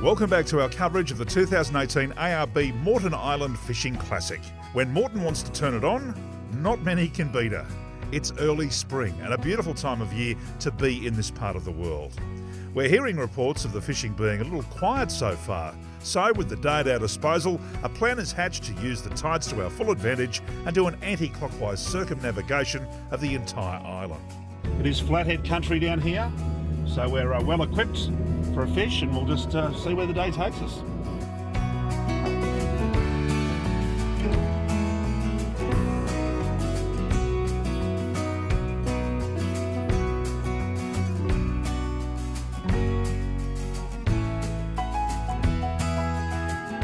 Welcome back to our coverage of the 2018 ARB Moreton Island Fishing Classic. When Moreton wants to turn it on, not many can beat her. It's early spring and a beautiful time of year to be in this part of the world. We're hearing reports of the fishing being a little quiet so far. So with the day at our disposal, a plan is hatched to use the tides to our full advantage and do an anti-clockwise circumnavigation of the entire island. It is flathead country down here, so we're well equipped for a fish, and we'll just see where the day takes us.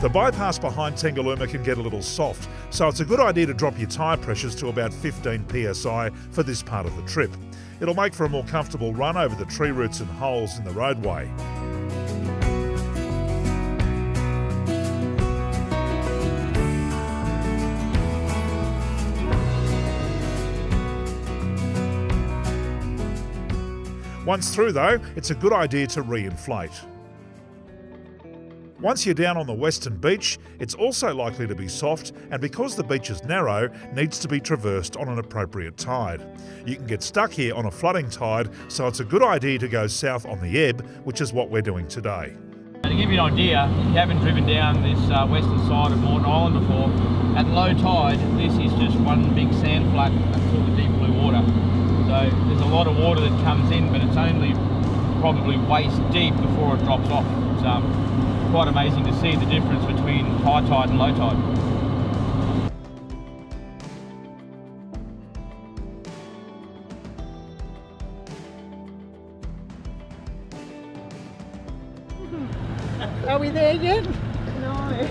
The bypass behind Tangalooma can get a little soft, so it's a good idea to drop your tyre pressures to about 15 psi for this part of the trip. It'll make for a more comfortable run over the tree roots and holes in the roadway. Once through though, it's a good idea to re-inflate. Once you're down on the western beach, it's also likely to be soft, and because the beach is narrow, needs to be traversed on an appropriate tide. You can get stuck here on a flooding tide, so it's a good idea to go south on the ebb, which is what we're doing today. To give you an idea, if you haven't driven down this western side of Moreton Island before, at low tide, this is just one big sand flat until the deep blue water. So there's a lot of water that comes in, but it's only probably waist deep before it drops off. It's quite amazing to see the difference between high tide and low tide. Are we there yet? No.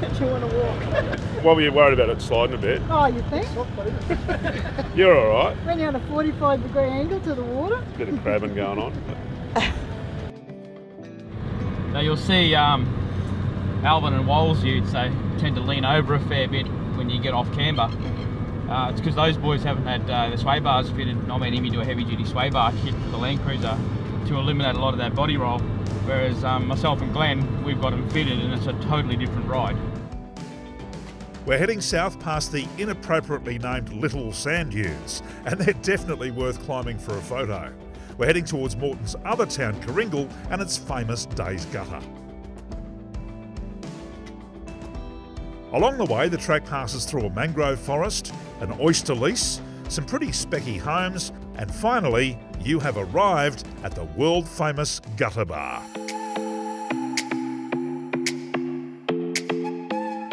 Do you want to walk? What were you worried about it sliding a bit? Oh, you think? You're all right. Went down a 45-degree angle to the water. Bit of crabbing going on. So you'll see Alvin and Woles utes, they tend to lean over a fair bit when you get off camber. It's because those boys haven't had the sway bars fitted. I mean, him into a heavy-duty sway bar kit for the Land Cruiser to eliminate a lot of that body roll. Whereas myself and Glenn, we've got them fitted, and it's a totally different ride. We're heading south past the inappropriately named Little Sand Dunes, and they're definitely worth climbing for a photo. We're heading towards Moreton's other town, Caringle, and its famous Days Gutter. Along the way, the track passes through a mangrove forest, an oyster lease, some pretty specky homes, and finally, you have arrived at the world-famous Gutter Bar.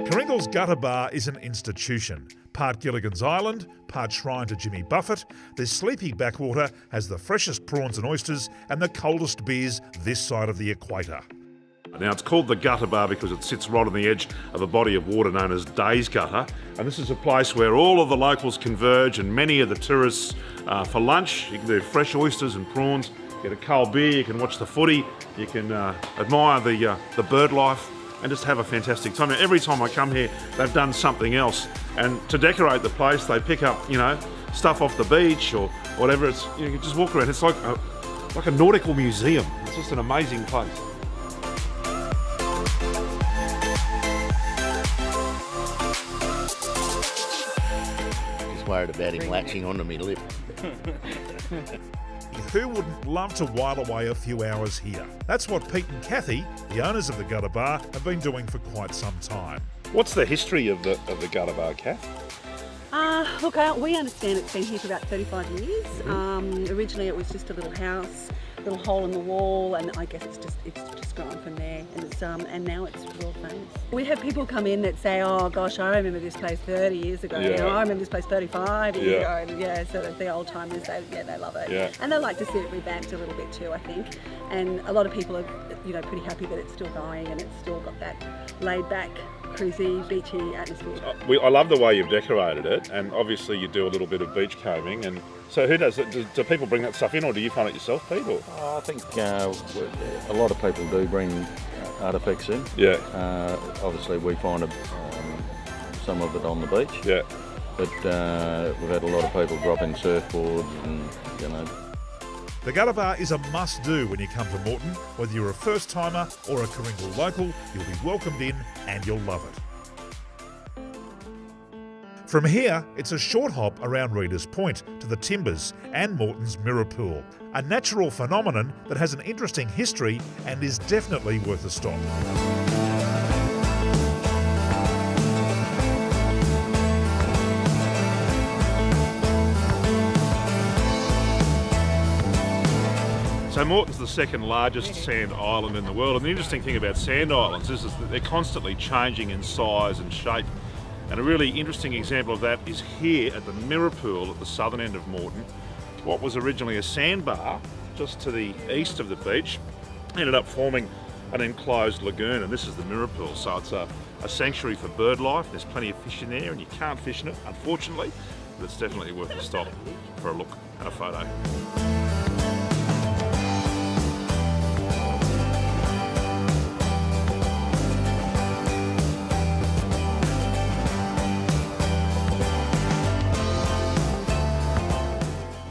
Caringle's Gutter Bar is an institution. Part Gilligan's Island, part shrine to Jimmy Buffett, this sleepy backwater has the freshest prawns and oysters and the coldest beers this side of the equator. Now, it's called the Gutter Bar because it sits right on the edge of a body of water known as Days Gutter, and this is a place where all of the locals converge and many of the tourists for lunch. You can do fresh oysters and prawns, get a cold beer, you can watch the footy, you can admire the bird life, and just have a fantastic time. Now, every time I come here, they've done something else, and to decorate the place, they pick up, you know, stuff off the beach or whatever. It's, you can just walk around. It's like a nautical museum. It's just an amazing place. Just worried about him latching onto me lip. Who wouldn't love to while away a few hours here? That's what Pete and Kathy, the owners of the Gutter Bar, have been doing for quite some time. What's the history of the Gutter Bar, Kath? Look, we understand it's been here for about 35 years. Originally it was just a little house, little hole in the wall, and I guess it's just grown from there, and it's and now it's world famous. We have people come in that say, oh gosh, I remember this place 30 years ago, you know, I remember this place 35 years ago, and yeah, so that the old timers, they love it. And they like to see it revamped a little bit too, I think. And a lot of people are, you know, pretty happy that it's still going and it's still got that laid back, cruisy, beachy atmosphere. I love the way you've decorated it, and obviously you do a little bit of beach combing. And so who does it? Do people bring that stuff in, or do you find it yourself, Pete? Or? I think a lot of people do bring artefacts in. Yeah. Obviously we find some of it on the beach. Yeah. but we've had a lot of people drop in surfboards and, you know. The gutter bar is a must-do when you come to Moreton. Whether you're a first-timer or a Coringal local, you'll be welcomed in and you'll love it. From here, it's a short hop around Readers Point to the Timbers and Moreton's Mirror Pool, a natural phenomenon that has an interesting history and is definitely worth a stop. So Moreton's the second largest sand island in the world, and the interesting thing about sand islands is that they're constantly changing in size and shape. And a really interesting example of that is here at the Mirror Pool at the southern end of Moreton. What was originally a sandbar just to the east of the beach ended up forming an enclosed lagoon, and this is the Mirror Pool. So it's a sanctuary for bird life. There's plenty of fish in there and you can't fish in it, unfortunately, but it's definitely worth a stop for a look and a photo.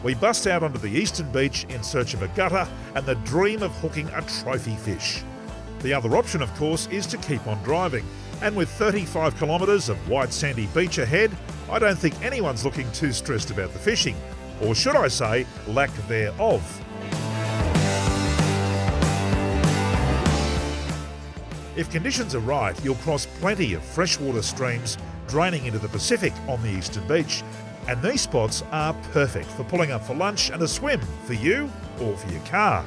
We bust out onto the eastern beach in search of a gutter and the dream of hooking a trophy fish. The other option, of course, is to keep on driving. And with 35 kilometres of white sandy beach ahead, I don't think anyone's looking too stressed about the fishing. Or should I say, lack thereof. If conditions are right, you'll cross plenty of freshwater streams draining into the Pacific on the eastern beach. And these spots are perfect for pulling up for lunch and a swim for you or for your car.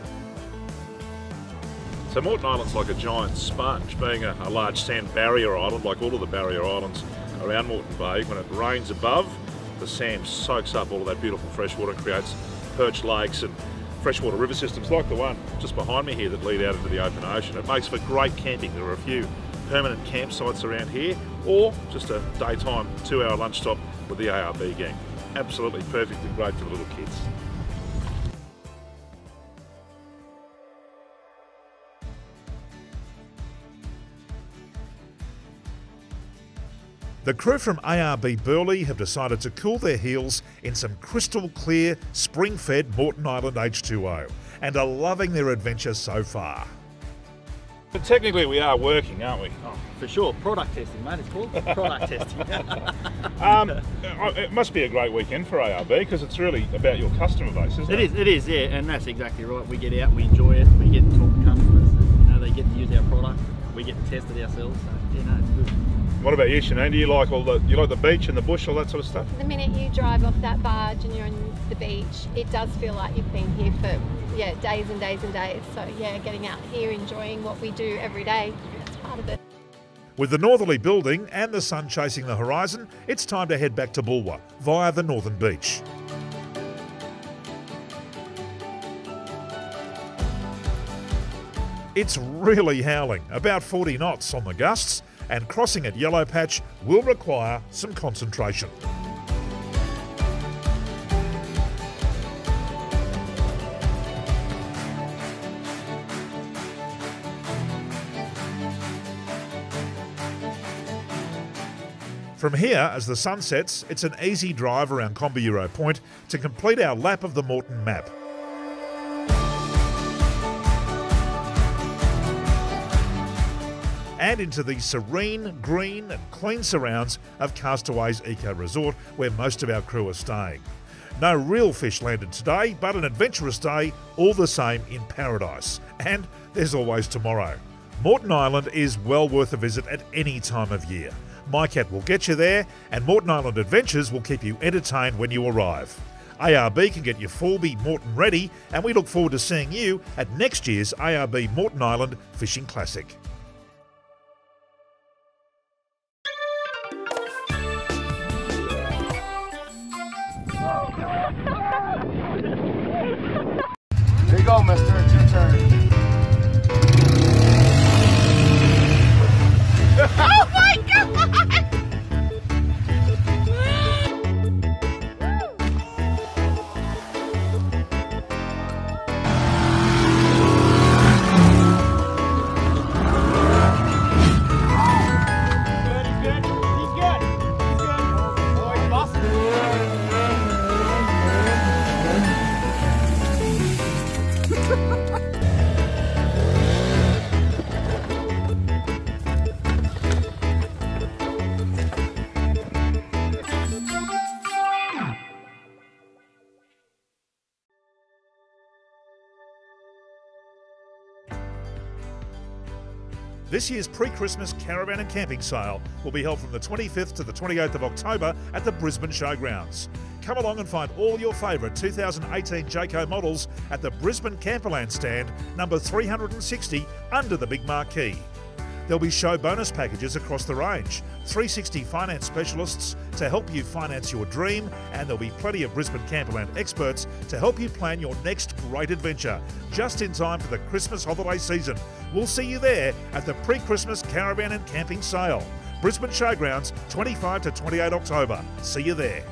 So Moreton Island's like a giant sponge, being a large sand barrier island, like all of the barrier islands around Moreton Bay. When it rains above, the sand soaks up all of that beautiful freshwater and creates perched lakes and freshwater river systems like the one just behind me here that lead out into the open ocean. It makes for great camping. There are a few permanent campsites around here, or just a daytime 2-hour lunch stop with the ARB gang. Absolutely perfect and great for the little kids. The crew from ARB Burleigh have decided to cool their heels in some crystal clear, spring-fed Moreton Island H2O and are loving their adventure so far. But technically we are working, aren't we? Oh, for sure. Product testing, mate, it's called. Product testing. It must be a great weekend for ARB because it's really about your customer base, isn't it? It is, yeah, and that's exactly right. We get out, we enjoy it, we get to talk to customers, and, you know, they get to use our product, we get to test it ourselves, so, you know, it's good. What about you, Sinead? Do you like the beach and the bush, all that sort of stuff? The minute you drive off that barge and you're on the beach, it does feel like you've been here for days and days and days. So yeah, getting out here, enjoying what we do every day, that's part of it. With the northerly building and the sun chasing the horizon, it's time to head back to Bulwer via the northern beach. It's really howling, about 40 knots on the gusts, and crossing at Yellow Patch will require some concentration. From here, as the sun sets, it's an easy drive around Campr Point to complete our lap of the Moreton map. And into the serene, green and clean surrounds of Castaways Eco Resort, where most of our crew are staying. No real fish landed today, but an adventurous day all the same in paradise. And there's always tomorrow. Moreton Island is well worth a visit at any time of year. MyCat will get you there, and Moreton Island Adventures will keep you entertained when you arrive. ARB can get your Forby Moreton ready, and we look forward to seeing you at next year's ARB Moreton Island Fishing Classic. Here you go, mister. It's your turn. Oh my God! He's good. Oh, he busted This year's pre-Christmas caravan and camping sale will be held from the 25th to the 28th of October at the Brisbane Showgrounds. Come along and find all your favourite 2018 Jayco models at the Brisbane Camperland stand, number 360, under the big marquee. There'll be show bonus packages across the range, 360 finance specialists to help you finance your dream, and there'll be plenty of Brisbane Camperland experts to help you plan your next great adventure, just in time for the Christmas holiday season. We'll see you there at the pre-Christmas caravan and camping sale. Brisbane Showgrounds, 25 to 28 October. See you there.